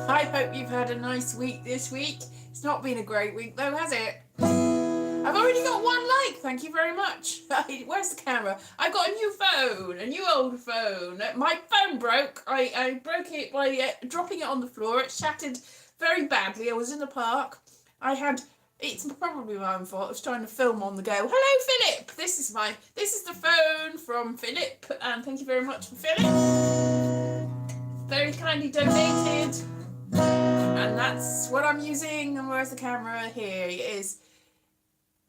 I hope you've had a nice week this week. It's not been a great week though, has it? I've already got one like, thank you very much. Where's the camera? I got a new phone, a new old phone. My phone broke. I broke it by dropping it on the floor. It shattered very badly. I was in the park. I had. It's probably my own fault. I was trying to film on the go. Hello, Philip. This is the phone from Philip, and thank you very much for Philip. Very kindly donated, and that's what I'm using. And where's the camera? Here it is.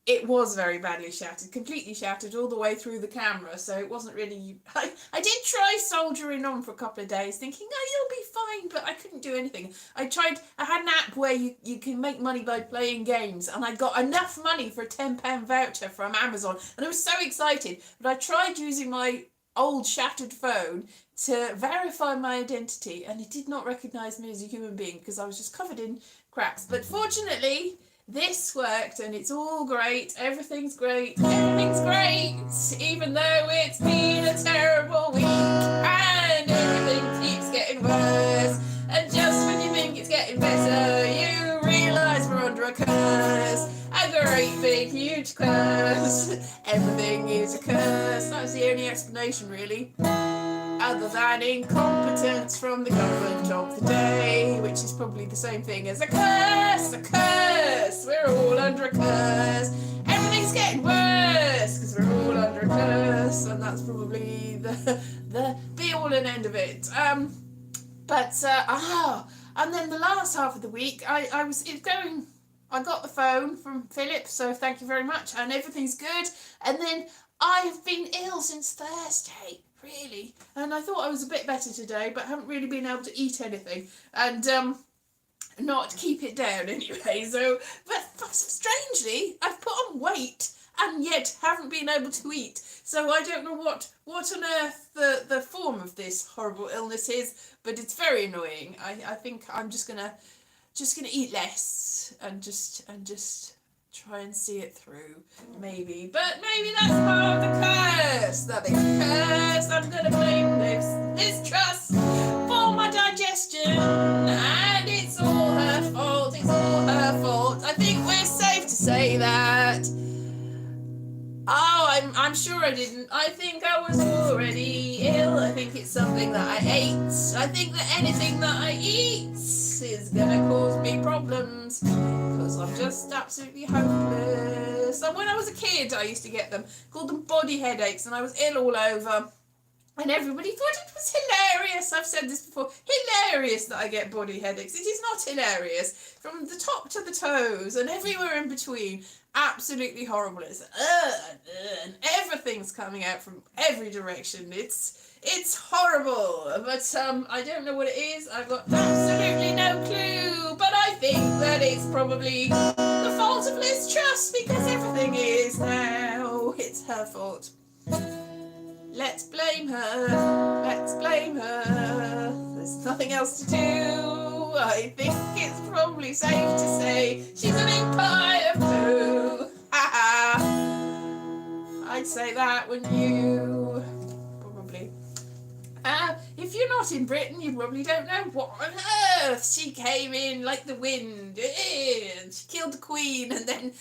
It was very badly shattered, completely shattered all the way through the camera, so it wasn't really... I did try soldiering on for a couple of days, thinking, oh, you'll be fine, but I couldn't do anything. I had an app where you can make money by playing games, and I got enough money for a £10 voucher from Amazon, and I was so excited, but I tried using my old shattered phone to verify my identity, and it did not recognise me as a human being, because I was just covered in cracks. But fortunately... this worked and it's all great. Everything's great. Everything's great. Even though it's been a terrible week and everything keeps getting worse. And just when you think it's getting better, you realise we're under a curse. A great big huge curse. Everything is a curse. That's the only explanation really. Other than incompetence from the government of the day, which is probably the same thing as a curse, a curse. We're all under a curse. Everything's getting worse because we're all under a curse, and that's probably the be all and end of it. And then the last half of the week, I got the phone from Philip, so thank you very much, and everything's good. And then I have been ill since Thursday. Really, and I thought I was a bit better today, but haven't really been able to eat anything and not keep it down anyway. So, but strangely, I've put on weight and yet haven't been able to eat. So I don't know what on earth the form of this horrible illness is, but it's very annoying. I think I'm just gonna eat less and just try and see it through, maybe. But maybe that's part of the curse. That is a curse. I'm gonna blame this trust for my digestion, and it's all her fault. It's all her fault. I think we're safe to say that. Oh, I'm sure I didn't. I think I was already ill. I think it's something that I ate. I think that anything that I eat is gonna cause me problems because I'm just absolutely hopeless. And when I was a kid, I used to get them, called them body headaches, and I was ill all over. And everybody thought it was hilarious. I've said this before. Hilarious that I get body headaches. It is not hilarious. From the top to the toes and everywhere in between. Absolutely horrible. It's and everything's coming out from every direction. It's horrible. But I don't know what it is. I've got absolutely no clue. But I think that it's probably the fault of Liz Truss, because everything is now. It's her fault. Let's blame her. Let's blame her. There's nothing else to do. I think it's probably safe to say she's an empire poo. I'd say that, wouldn't you? Probably. If you're not in Britain, you probably don't know what on earth. She came in like the wind, and she killed the Queen, and then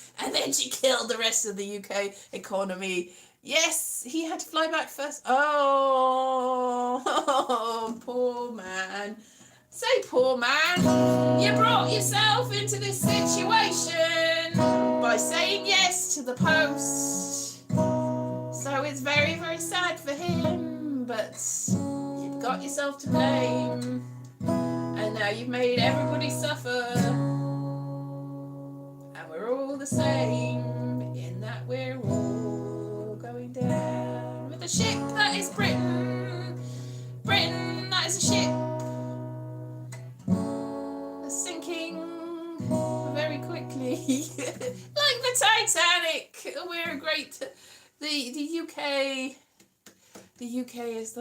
she killed the rest of the UK economy. Yes, he had to fly back first. Oh, poor man. Say, poor man, you brought yourself into this situation by saying yes to the post. So it's very, very sad for him, but you've got yourself to blame. And now you've made everybody suffer. And we're all the same in that we're all going down with a ship that is Britain. Britain, that is a ship sinking very quickly. Like the Titanic. We're a great... The UK... The UK is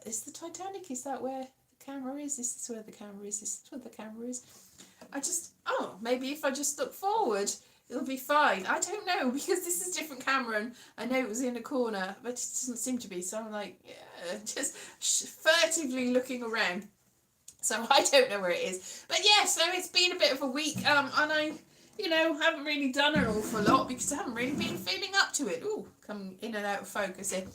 is the Titanic? Is that where the camera is? Is this where the camera is? Is this where the camera is? Maybe if I just look forward, it'll be fine. I don't know, because this is a different camera, and I know it was in a corner, but it doesn't seem to be, so I'm like, yeah, just furtively looking around. So I don't know where it is. But yeah, so it's been a bit of a week, and I, haven't really done an awful lot because I haven't really been feeling up to it. Ooh, coming in and out of focus here.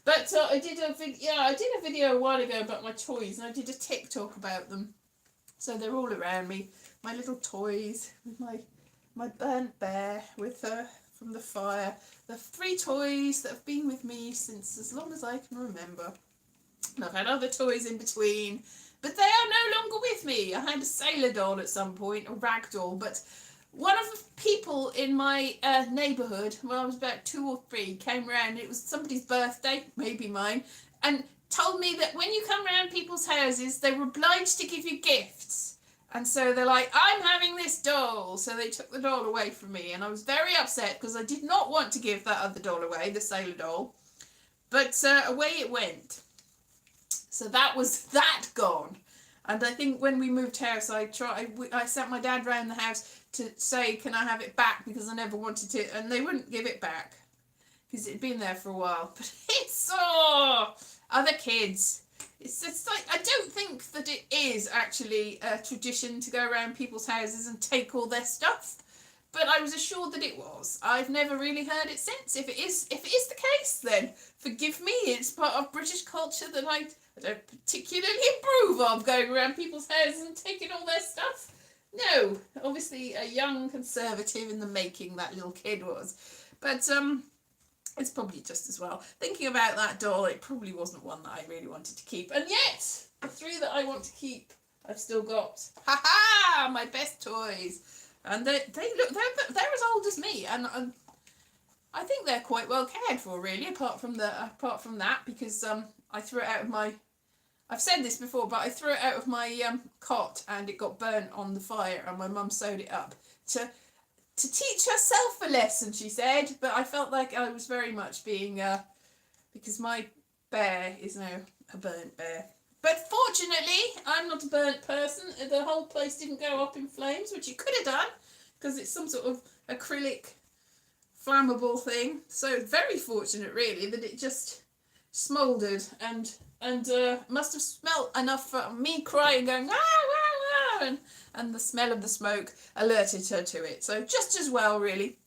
But I did a video a while ago about my toys, and I did a TikTok about them. So they're all around me. My little toys with my burnt bear with from the fire. The 3 toys that have been with me since as long as I can remember. And I've had other toys in between, but they are no longer with me. I had a sailor doll at some point, a rag doll, but one of the people in my neighbourhood, when I was about 2 or 3, came round. It was somebody's birthday, maybe mine, and told me that when you come round people's houses, they were obliged to give you gifts. And so they're like, I'm having this doll. So they took the doll away from me. And I was very upset because I did not want to give that other doll away, the sailor doll. But away it went. So that was that gone. And I think when we moved house, I sent my dad round the house to say, can I have it back? Because I never wanted to. And they wouldn't give it back because it had been there for a while. But it's other kids. It's like, I don't think that it is actually a tradition to go around people's houses and take all their stuff, but I was assured that it was. I've never really heard it since. If it is the case, then forgive me. It's part of British culture that I don't particularly approve of, going around people's houses and taking all their stuff. No, obviously a young conservative in the making, that little kid was. But it's probably just as well. Thinking about that doll, it probably wasn't one that I really wanted to keep. And yet, the 3 that I want to keep, I've still got. Ha ha! My best toys. And they look, they're as old as me. And I think they're quite well cared for, really, apart from that, because I threw it out of my... I've said this before, but I threw it out of my cot and it got burnt on the fire, and my mum sewed it up to teach herself a lesson, she said. But I felt like I was very much being, because my bear is now a burnt bear. But fortunately, I'm not a burnt person. The whole place didn't go up in flames, which it could have done, because it's some sort of acrylic flammable thing. So very fortunate, really, that it just smouldered and must have smelt enough for me crying, going, ah, wow, wow, and the smell of the smoke alerted her to it. So just as well, really.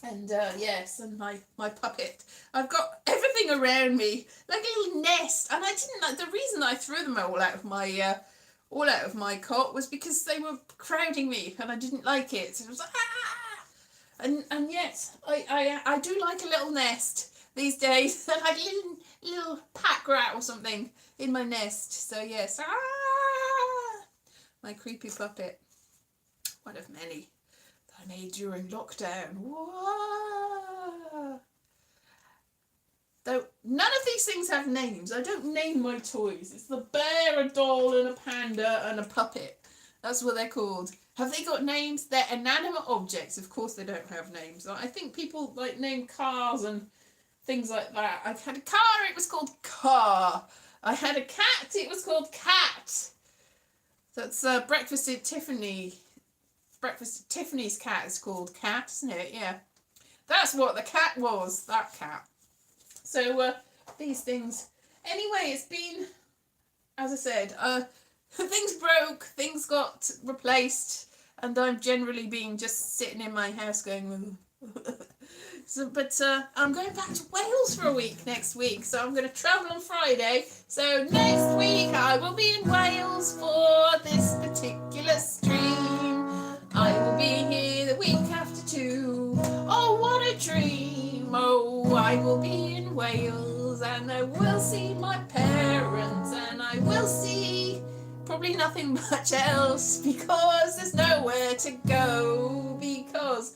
And yes, and my puppet. I've got everything around me, like a little nest. And I didn't like, the reason I threw them all out of my cot was because they were crowding me and I didn't like it. So it was like, ah! And yet I do like a little nest these days. I like a little pack rat or something in my nest. So yes, my creepy puppet, one of many that I made during lockdown. Whoa. Though none of these things have names. I don't name my toys. It's the bear, a doll, and a panda, and a puppet. That's what they're called. Have they got names? They're inanimate objects. Of course they don't have names. I think people like name cars and things like that. I had a car, it was called Car. I had a cat, it was called Cat. That's Breakfast at Tiffany's cat is called Cat, isn't it? Yeah. That's what the cat was, that cat. So, these things. Anyway, it's been, as I said, things broke, things got replaced, and I'm generally being just sitting in my house going, but I'm going back to Wales for a week next week, so I'm going to travel on Friday. So next week I will be in Wales for this particular stream. I will be here the week after 2. Oh, what a dream. Oh, I will be in Wales and I will see my parents and I will see probably nothing much else because there's nowhere to go because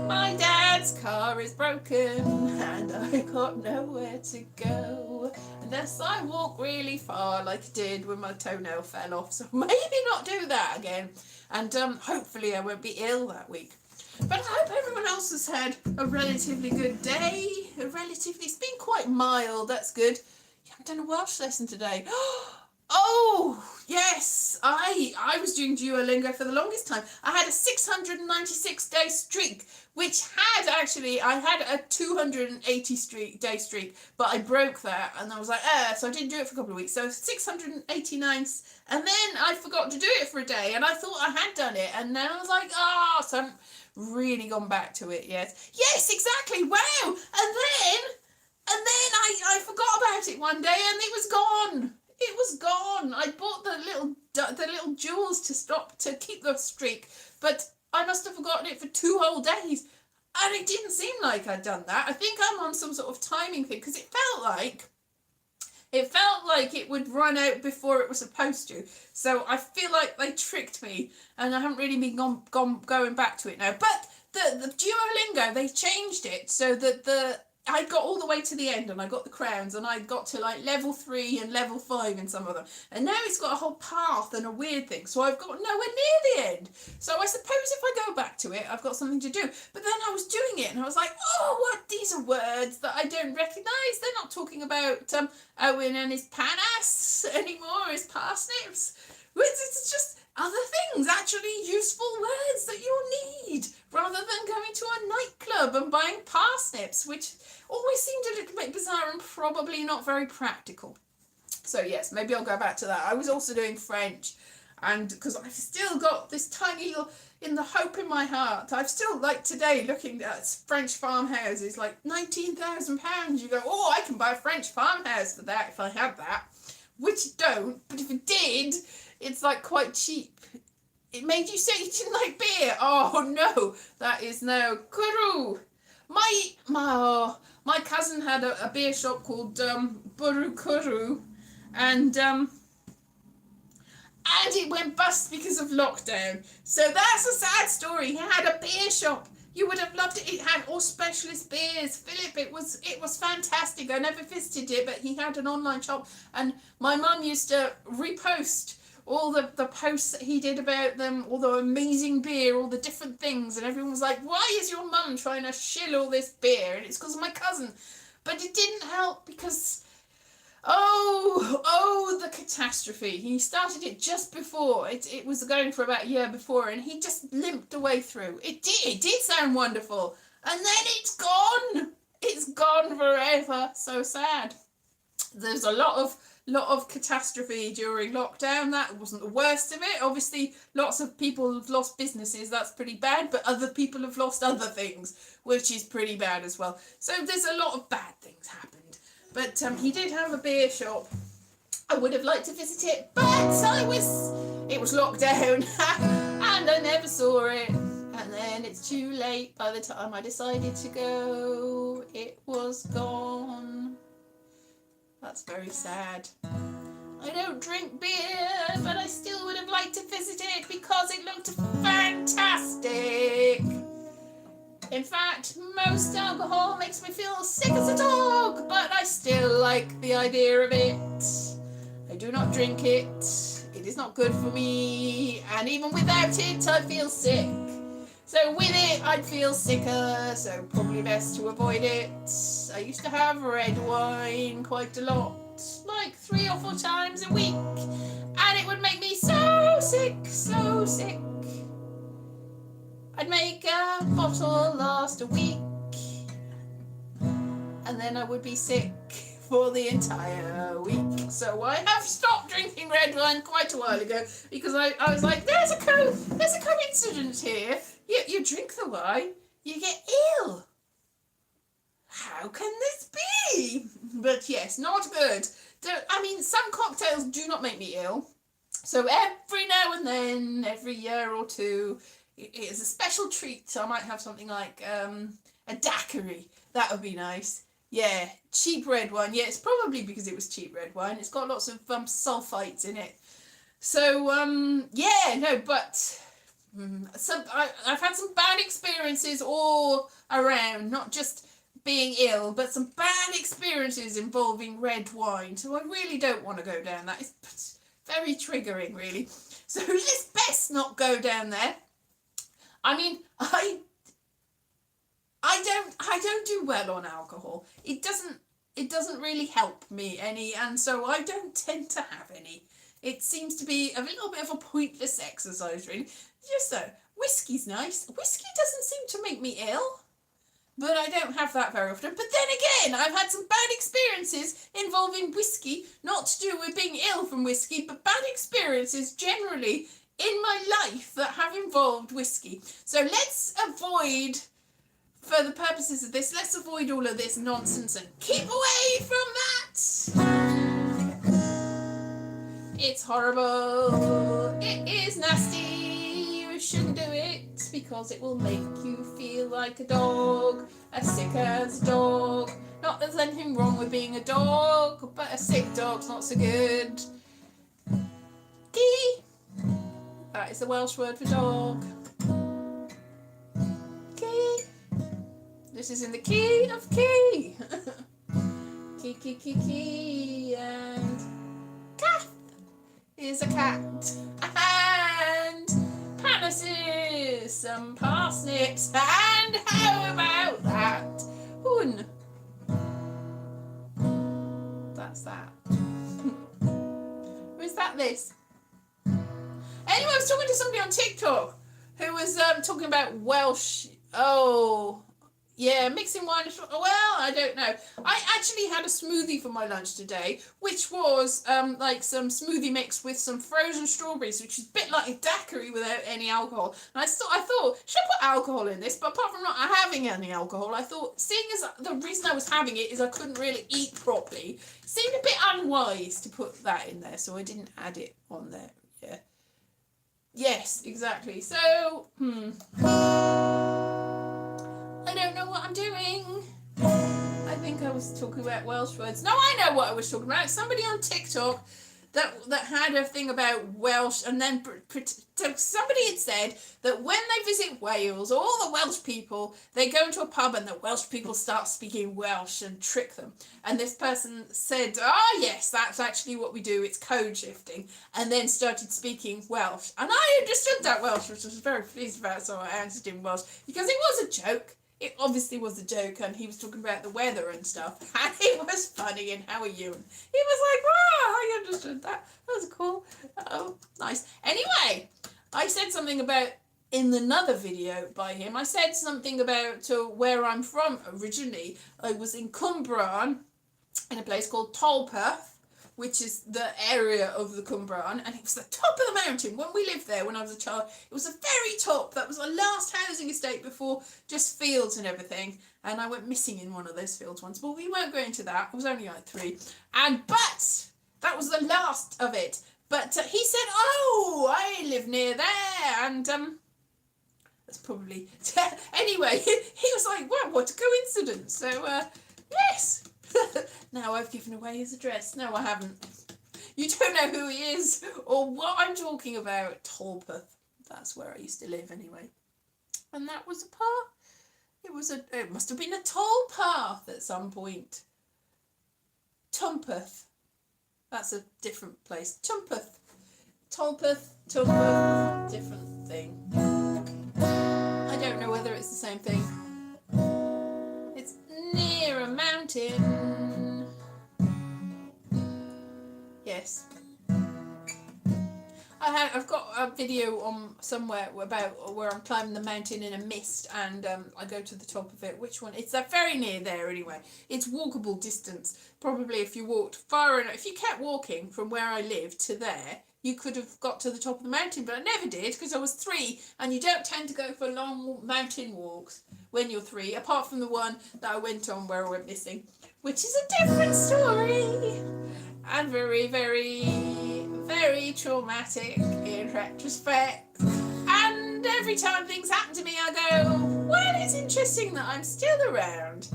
my dad's car is broken and I got nowhere to go unless I walk really far like I did when my toenail fell off. So maybe not do that again. And hopefully I won't be ill that week. But I hope everyone else has had a relatively good day. It's been quite mild, that's good. You haven't done a Welsh lesson today. Oh, yes. I was doing Duolingo for the longest time. I had a 696-day streak, which I had a 280 day streak, but I broke that and I was like, so I didn't do it for a couple of weeks. So 689, and then I forgot to do it for a day, and I thought I had done it, and then I was like, so I haven't really gone back to it yet. Yes, exactly. Wow. And then I forgot about it one day, and it was gone. It was gone. I bought the little jewels to keep the streak, but I must have forgotten it for 2 whole days, and it didn't seem like I'd done that. I think I'm on some sort of timing thing, because it felt like it would run out before it was supposed to. So I feel like they tricked me, and I haven't really been going back to it now. But the Duolingo, they changed it so that I got all the way to the end, and I got the crowns, and I got to like level 3 and level 5 in some of them. And now it's got a whole path and a weird thing, so I've got nowhere near the end. So I suppose if I go back to it, I've got something to do. But then I was doing it, and I was like, what? These are words that I don't recognise. They're not talking about Owen and his panas anymore, his parsnips. It's just other things, actually useful words that you'll need, rather than going to a nightclub and buying parsnips, which always seemed a little bit bizarre and probably not very practical. So yes, maybe I'll go back to that. I was also doing French, and because I've still got this tiny little, in the hope in my heart, I've still, like today, looking at French farmhouses, like £19,000. You go, I can buy a French farmhouse for that if I had that, which I don't, but if it did, it's like quite cheap. It made you say you didn't like beer. Oh no, that is no kuru. My cousin had a beer shop called Burukuru, and it went bust because of lockdown. So that's a sad story. He had a beer shop. You would have loved it. It had all specialist beers. Philip, it was fantastic. I never visited it, but he had an online shop, and my mum used to repost all the posts that he did about them, all the amazing beer, all the different things, and everyone was like, why is your mum trying to shill all this beer? And it's because of my cousin. But it didn't help because, the catastrophe. He started it just before. It was going for about a year before, and he just limped away through. It did sound wonderful. And then it's gone. It's gone forever. So sad. There's a lot of catastrophe during lockdown. That wasn't the worst of it. Obviously, lots of people have lost businesses. That's pretty bad. But other people have lost other things, which is pretty bad as well. So there's a lot of bad things happened. But he did have a beer shop. I would have liked to visit it, but it was locked down, and I never saw it. And then it's too late. By the time I decided to go, it was gone. That's very sad. I don't drink beer, but I still would have liked to visit it because it looked fantastic. In fact, most alcohol makes me feel sick as a dog, but I still like the idea of it. I do not drink it. It is not good for me, and even without it, I feel sick. So with it, I'd feel sicker, so probably best to avoid it. I used to have red wine quite a lot, like 3 or 4 times a week, and it would make me so sick, so sick. I'd make a bottle last a week, and then I would be sick for the entire week. So I have stopped drinking red wine quite a while ago, because I was like, there's a coincidence here. You drink the wine, you get ill. How can this be? But yes, not good. Some cocktails do not make me ill. So every now and then, every year or two, it is a special treat. So I might have something like a daiquiri. That would be nice. Yeah, cheap red wine. Yeah, it's probably because it was cheap red wine. It's got lots of sulfites in it. So, I've had some bad experiences all around, not just being ill, but some bad experiences involving red wine. So I really don't want to go down that. It's very triggering, really. So it's best not go down there. I don't do well on alcohol. It doesn't really help me any, and so I don't tend to have any. It seems to be a little bit of a pointless exercise, really. Just so, whiskey's nice. Whiskey doesn't seem to make me ill, but I don't have that very often. But then again, I've had some bad experiences involving whiskey, not to do with being ill from whiskey, but bad experiences generally in my life that have involved whiskey. So let's avoid, for the purposes of this, let's avoid all of this nonsense and keep away from that. It's horrible. It is nasty. You shouldn't do it because it will make you feel like a dog. A sick as dog. Not that there's anything wrong with being a dog, but a sick dog's not so good. Key. That is the Welsh word for dog. Key. This is in the key of key. Key, key, key, key. And cat is a cat. And panaces, some parsnips. And how about that? Un. That's that. Or is that this? Anyway, I was talking to somebody on TikTok who was talking about Welsh. Oh, yeah, mixing wine. Well, I don't know. I actually had a smoothie for my lunch today, which was like some smoothie mix with some frozen strawberries, which is a bit like a daiquiri without any alcohol. And I thought, should I put alcohol in this? But apart from not having any alcohol, I thought, seeing as the reason I was having it is I couldn't really eat properly, it seemed a bit unwise to put that in there, so I didn't add it on there. Yeah. Yes, exactly. So, I don't know what I'm doing. I think I was talking about Welsh words. No, I know what I was talking about. Somebody on TikTok that had a thing about Welsh, and then somebody had said that when they visit Wales, all the Welsh people, they go into a pub and the Welsh people start speaking Welsh and trick them. And this person said, yes, that's actually what we do. It's code shifting. And then started speaking Welsh. And I understood that Welsh, which I was very pleased about, so I answered in Welsh. Because it was a joke. It obviously was a joke, and he was talking about the weather and stuff, and it was funny, and how are you? And he was like, I understood that. That was cool. Oh, nice. Anyway, I said something about, in another video by him, I said something about where I'm from originally. I was in Cwmbran, in a place called Tolperth, which is the area of the Cwmbran, and it was the top of the mountain. When we lived there, when I was a child, it was the very top. That was the last housing estate before just fields and everything. And I went missing in one of those fields once, but we won't go into that. I was only like 3. But that was the last of it. But he said, I live near there. And that's probably... Anyway, he was like, wow, what a coincidence. So, yes. Now I've given away his address. No, I haven't. You don't know who he is or what I'm talking about. Tolperth. That's where I used to live anyway. And that was a path. It must have been a toll path at some point. Tumperth. That's a different place. Tumperth. Tolperth. Tumperth. Different thing. I don't know whether it's the same thing. It's near a mountain. Yes. I've got a video on somewhere about where I'm climbing the mountain in a mist, and I go to the top of it. Which one? It's very near there anyway. It's walkable distance. Probably if you walked far enough, if you kept walking from where I live to there, you could have got to the top of the mountain, but I never did because I was 3, and you don't tend to go for long mountain walks when you're 3, apart from the one that I went on where I went missing, which is a different story, and very, very, very traumatic in retrospect. And every time things happen to me, I go, well, it's interesting that I'm still around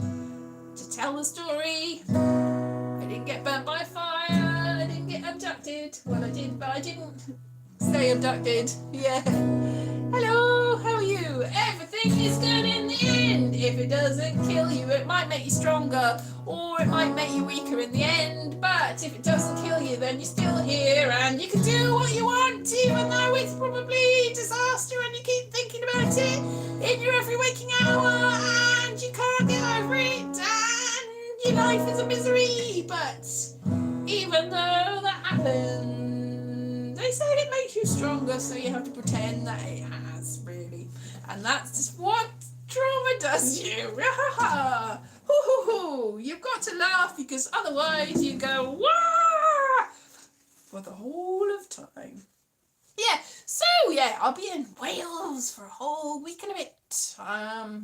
to tell the story. I didn't get burnt by fire, I didn't get abducted. Well, I did, but I didn't stay abducted. Yeah. Hello, how are you? Everything is good in the end. If it doesn't kill you, it might make you stronger, or it might make you weaker in the end. But if it doesn't kill you, then you're still here, and you can do what you want, even though it's probably disaster, and you keep thinking about it in your every waking hour, and you can't get over it, and your life is a misery. But even though that happens, stronger, so you have to pretend that it has, really. And that's just what trauma does you. You've got to laugh, because otherwise you go wah for the whole of time. Yeah, so yeah, I'll be in Wales for a whole week and a bit.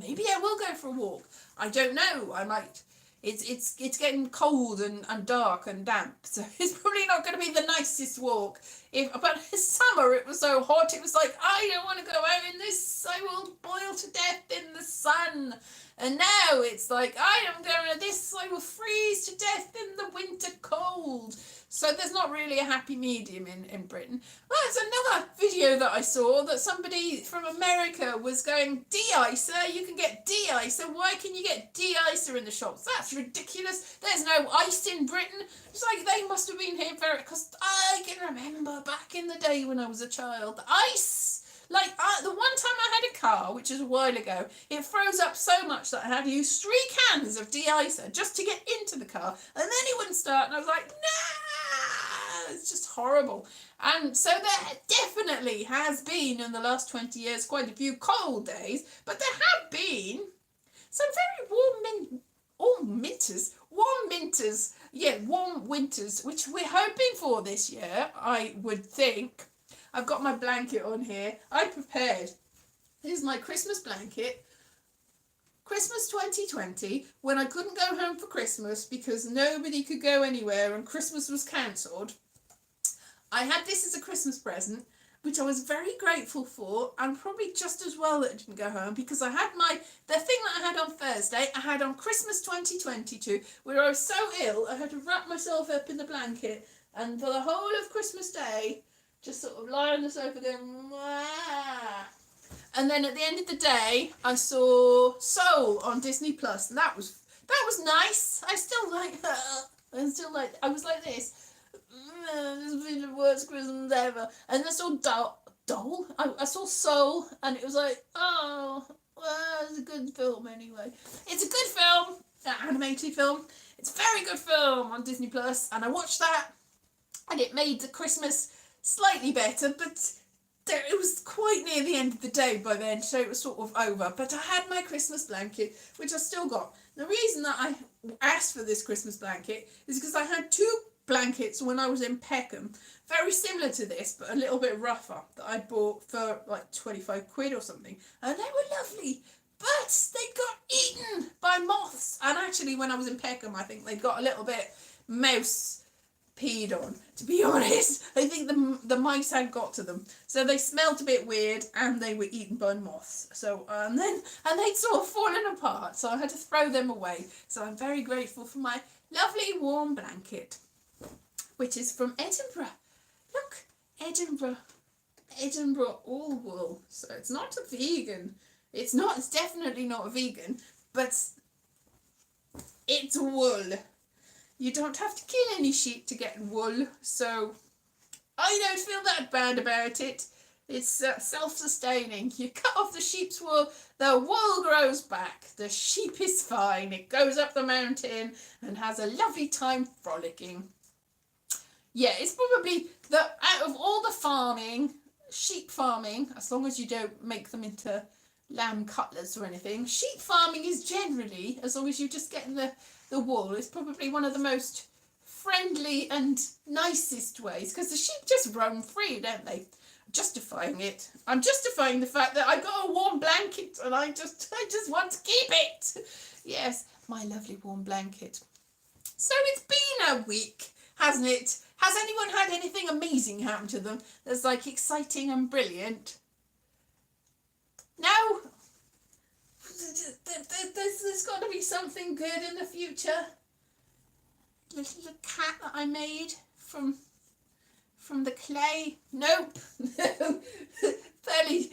Maybe I will go for a walk. I don't know. I might. It's getting cold and dark and damp, so it's probably not going to be the nicest walk. But this summer it was so hot, it was like, I don't want to go out in this. I will boil to death in the sun. And now it's like, I am going to this. I will freeze to death in the winter cold. So there's not really a happy medium in Britain. Well, there's another video that I saw that somebody from America was going, de-icer, you can get de-icer. Why can you get de-icer in the shops? That's ridiculous. There's no ice in Britain. It's like they must have been here because I can remember back in the day when I was a child, the ice. Like, the one time I had a car, which is a while ago, it froze up so much that I had to use 3 cans of de-icer just to get into the car. And then it wouldn't start, and I was like, nah! It's just horrible. And so there definitely has been, in the last 20 years, quite a few cold days, but there have been some very warm winters, which we're hoping for this year, I would think. I've got my blanket on here. I prepared. Here's my Christmas blanket. Christmas 2020, when I couldn't go home for Christmas because nobody could go anywhere and Christmas was cancelled. I had this as a Christmas present, which I was very grateful for, and probably just as well that I didn't go home, because I had the thing that I had on Thursday, I had on Christmas 2022, where I was so ill, I had to wrap myself up in the blanket, and for the whole of Christmas Day, just sort of lie on the sofa going, wah. And then at the end of the day, I saw Soul on Disney Plus, and that was nice. I was like this. This has been the worst Christmas ever. And I saw I saw Soul, and it was like, oh, well, it's a good film anyway. It's a good film, an animated film. It's a very good film on Disney Plus, and I watched that, and it made the Christmas slightly better, but it was quite near the end of the day by then, so it was sort of over. But I had my Christmas blanket, which I still got. The reason that I asked for this Christmas blanket is because I had 2 blankets when I was in Peckham, very similar to this, but a little bit rougher, that I bought for like 25 quid or something, and they were lovely, but they got eaten by moths. And actually, when I was in Peckham, I think they got a little bit mouse peed on, to be honest. I think the mice had got to them, so they smelled a bit weird, and they were eaten by moths. So and they'd sort of fallen apart, so I had to throw them away. So I'm very grateful for my lovely warm blanket, which is from Edinburgh. Look, Edinburgh all wool. So it's not a vegan. It's definitely not a vegan, but it's wool. You don't have to kill any sheep to get wool, so I don't feel that bad about it. It's self-sustaining. You cut off the sheep's wool, the wool grows back. The sheep is fine. It goes up the mountain and has a lovely time frolicking. Yeah, it's probably out of all the farming, sheep farming, as long as you don't make them into lamb cutlets or anything, sheep farming is generally, as long as you're just getting the wool, is probably one of the most friendly and nicest ways, because the sheep just roam free, don't they? Justifying it. I'm justifying the fact that I got a warm blanket and I just want to keep it. Yes, my lovely warm blanket. So it's been a week, hasn't it? Has anyone had anything amazing happen to them that's like exciting and brilliant? No? There's got to be something good in the future. Little cat that I made from the clay. Nope. fairly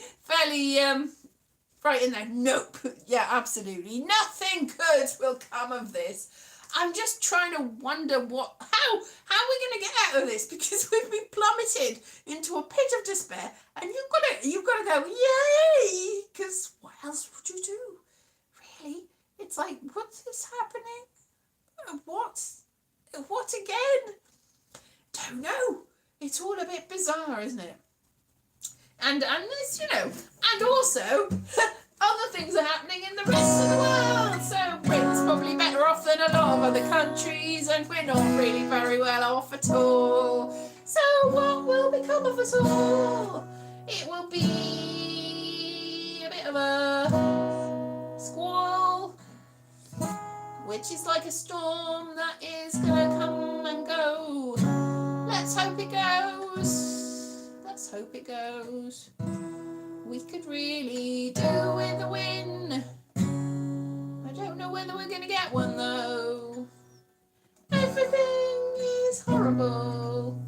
right in there. Nope. Yeah, absolutely nothing good will come of this. I'm just trying to wonder how are we going to get out of this, because we've been plummeted into a pit of despair, and you've got to go yay, because what else would you do? Really? It's like, what's this happening? What again? Don't know. It's all a bit bizarre, isn't it? And there's, you know, and also other things are happening in the rest of the world. So Britain's probably better off than a lot of other countries, and we're not really very well off at all. So what will become of us all? It will be a bit of a squall, which is like a storm that is gonna come and go. Let's hope it goes. Let's hope it goes. We could really do with a win. I don't know whether we're gonna get one though. Everything is horrible.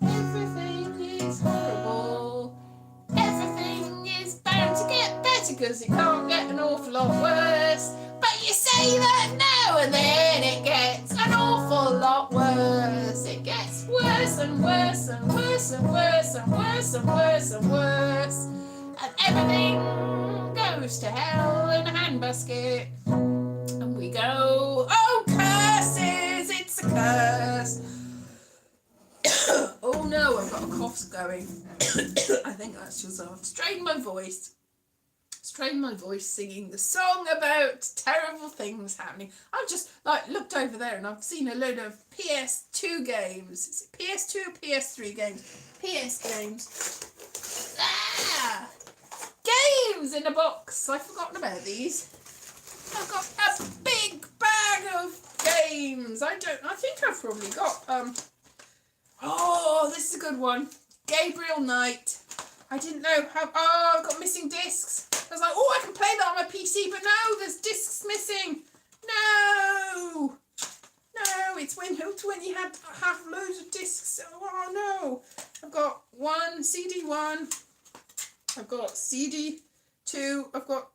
Everything is horrible. Everything is bound to get better because it can't get an awful lot worse. But you say that now and then it gets an awful lot worse. It gets worse and worse and worse and worse and worse and worse and worse. And everything goes to hell in a handbasket. And we go, oh curses, it's a curse. Oh no, I've got a cough going. I think that's just I've strained my voice singing the song about terrible things happening. I've just like looked over there and I've seen a load of PS2 games. Is it PS2 or PS3 games? PS games. Ah! Games in a box. I've forgotten about these. I've got a big bag of games. I think I've probably got oh, this is a good one. Gabriel Knight. I didn't know how. Oh, I've got missing discs. I was like, oh, I can play that on my PC, but no, there's discs missing. No, it's when you had half loads of discs. Oh no, I've got one CD1. I've got CD2. I've got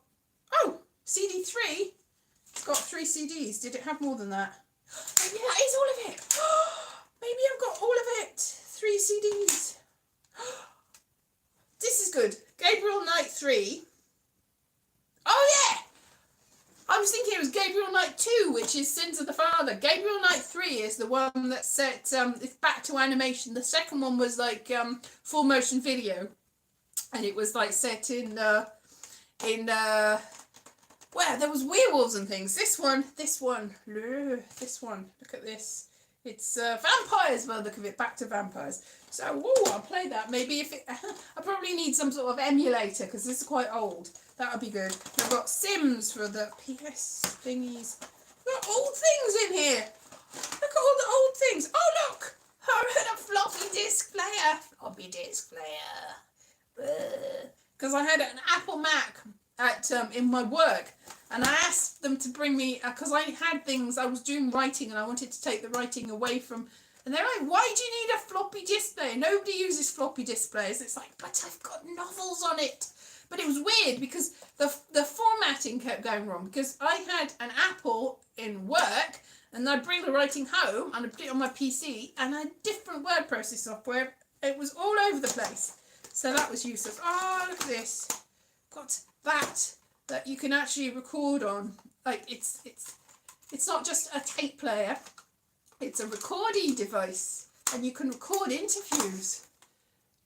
CD3. It's got 3 CDs. Did it have more than that? Maybe that is all of it. Maybe I've got all of it. 3 CDs. This is good. Gabriel Knight 3. Oh yeah! I was thinking it was Gabriel Knight 2, which is Sins of the Father. Gabriel Knight 3 is the one that set it's back to animation. The second one was like full motion video. And it was like set in where there was werewolves and things. This one. Look at this. It's vampires by the look of it. Back to vampires. So, I'll play that. Maybe if it, I probably need some sort of emulator because this is quite old. That would be good. I've got Sims for the PS thingies. I've got old things in here. Look at all the old things. Oh look, I had a floppy disk player. Because I had an Apple Mac at in my work, and I asked them to bring me because I had things I was doing writing and I wanted to take the writing away from, and they're like, why do you need a floppy disk player? Nobody uses floppy disk players. It's like, but I've got novels on it. But it was weird because the formatting kept going wrong because I had an Apple in work and I'd bring the writing home and I'd put it on my PC and I had different word processing software. It was all over the place. So that was useless. Oh, look at this. Got that you can actually record on. Like it's not just a tape player. It's a recording device and you can record interviews.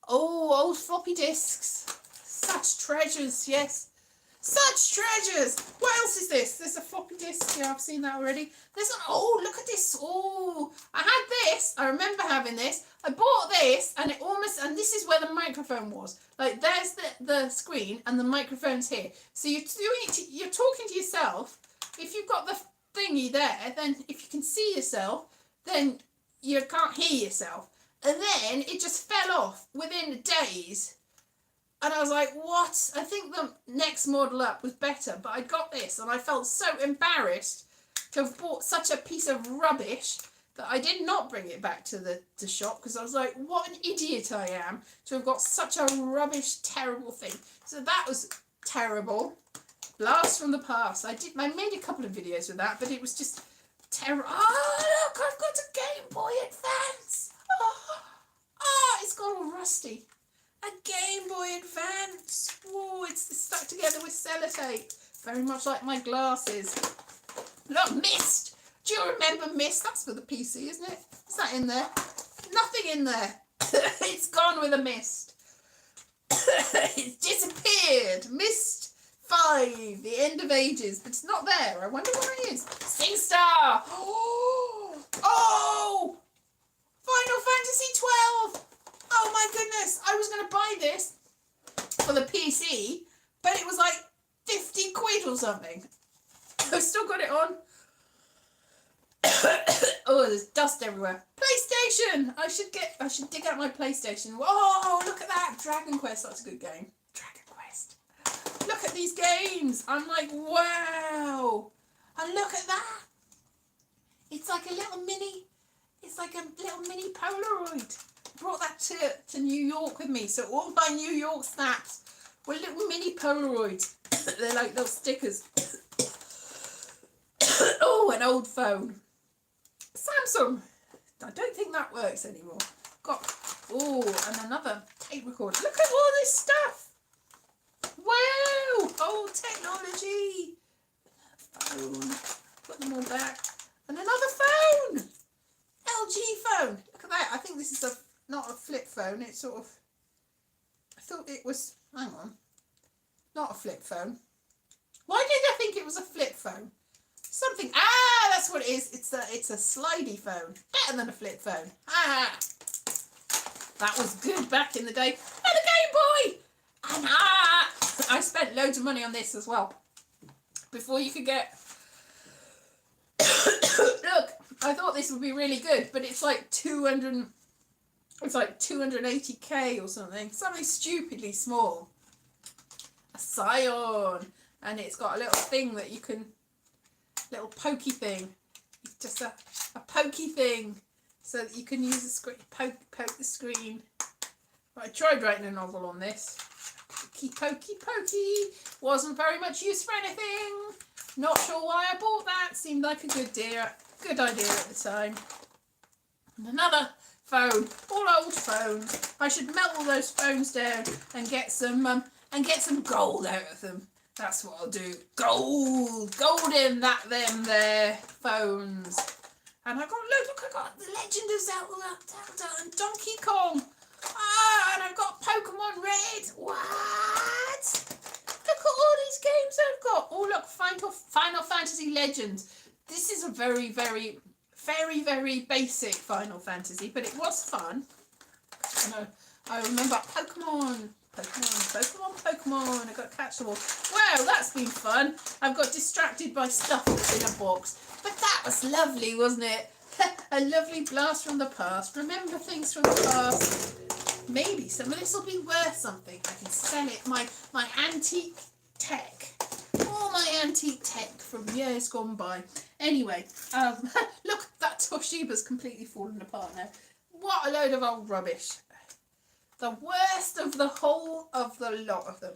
Oh, old floppy disks. Such treasures, yes. Such treasures. What else is this? There's a floppy disk. Yeah, I've seen that already. There's an, oh, look at this. Oh, I had this. I remember having this. I bought this and it almost, and this is where the microphone was. Like there's the screen and the microphone's here. So you're talking to yourself. If you've got the thingy there, then if you can see yourself, then you can't hear yourself. And then it just fell off within days. And I was like, what? I think the next model up was better, but I got this and I felt so embarrassed to have bought such a piece of rubbish that I did not bring it back to the shop because I was like, what an idiot I am to have got such a rubbish, terrible thing. So that was terrible. Blast from the past. I made a couple of videos with that, but it was just terrible. Oh, look, I've got a Game Boy Advance. Oh, it's gone all rusty. A Game Boy Advance. Whoa, it's stuck together with sellotape. Very much like my glasses. Look, Mist. Do you remember Mist? That's for the PC, isn't it? Is that in there? Nothing in there. It's gone with a mist. It's disappeared. Missed 5, the end of ages, but it's not there. I wonder what it is. SingStar. Oh, Final Fantasy 12. Oh my goodness. I was going to buy this for the PC, but it was like 50 quid or something. I've still got it on. Oh, there's dust everywhere. PlayStation. I should dig out my PlayStation. Oh, look at that. Dragon Quest. That's a good game. Dragon Quest. Look at these games. I'm like, wow. And look at that. It's like a little mini. It's like a little mini Polaroid. I brought that to New York with me, so all my New York snaps were little mini Polaroids. They're like little stickers. Oh, an old phone. Samsung. I don't think that works anymore. And another tape recorder. Look at all this stuff. Wow. Old technology. Phone. Put them all back. And another phone. LG phone. Look at that. I think this is not a flip phone. It's sort of. I thought it was. Hang on. Not a flip phone. Why did I think it was a flip phone? Something. That's what it is. It's a slidey phone. Better than a flip phone. That was good back in the day. And a Game Boy. And I spent loads of money on this as well. Before you could get. Look, I thought this would be really good, but it's like 200. It's like 280k or something. Something stupidly small. A Scion, and it's got a little thing that you can. Little pokey thing. It's just a pokey thing so that you can use the screen, poke the screen. But I tried writing a novel on this. Pokey. Wasn't very much use for anything. Not sure why I bought that. Seemed like a good idea at the time. And another phone. All old phones. I should melt all those phones down and get some gold out of them. That's what I'll do. Gold in them there phones. And I got the Legend of Zelda and Donkey Kong. And I've got Pokemon Red. What? Look at all these games I've got. Oh look, Final Fantasy Legends. This is a very, very, very, very basic Final Fantasy, but it was fun. And I remember Pokemon. I got to catch them all. Wow, that's been fun. I've got distracted by stuff that's in a box. But that was lovely, wasn't it? A lovely blast from the past. Remember things from the past. Maybe some of this will be worth something. I can sell it. My antique tech. All my antique tech from years gone by. Anyway, look, that Toshiba's completely fallen apart now. What a load of old rubbish. The worst of the whole of the lot of them.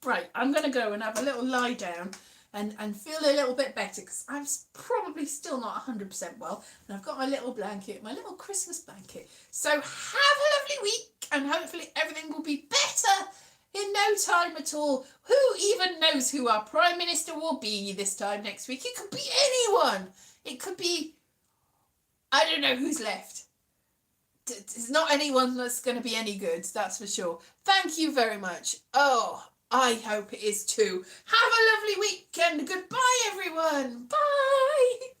Right, I'm going to go and have a little lie down and feel a little bit better because I'm probably still not 100% well. And I've got my little blanket, my little Christmas blanket. So have a lovely week and hopefully everything will be better in no time at all. Who even knows who our Prime Minister will be this time next week? It could be anyone. It could be, I don't know who's left. It's not anyone that's going to be any good, that's for sure. Thank you very much. Oh, I hope it is too. Have a lovely weekend. Goodbye, everyone. Bye.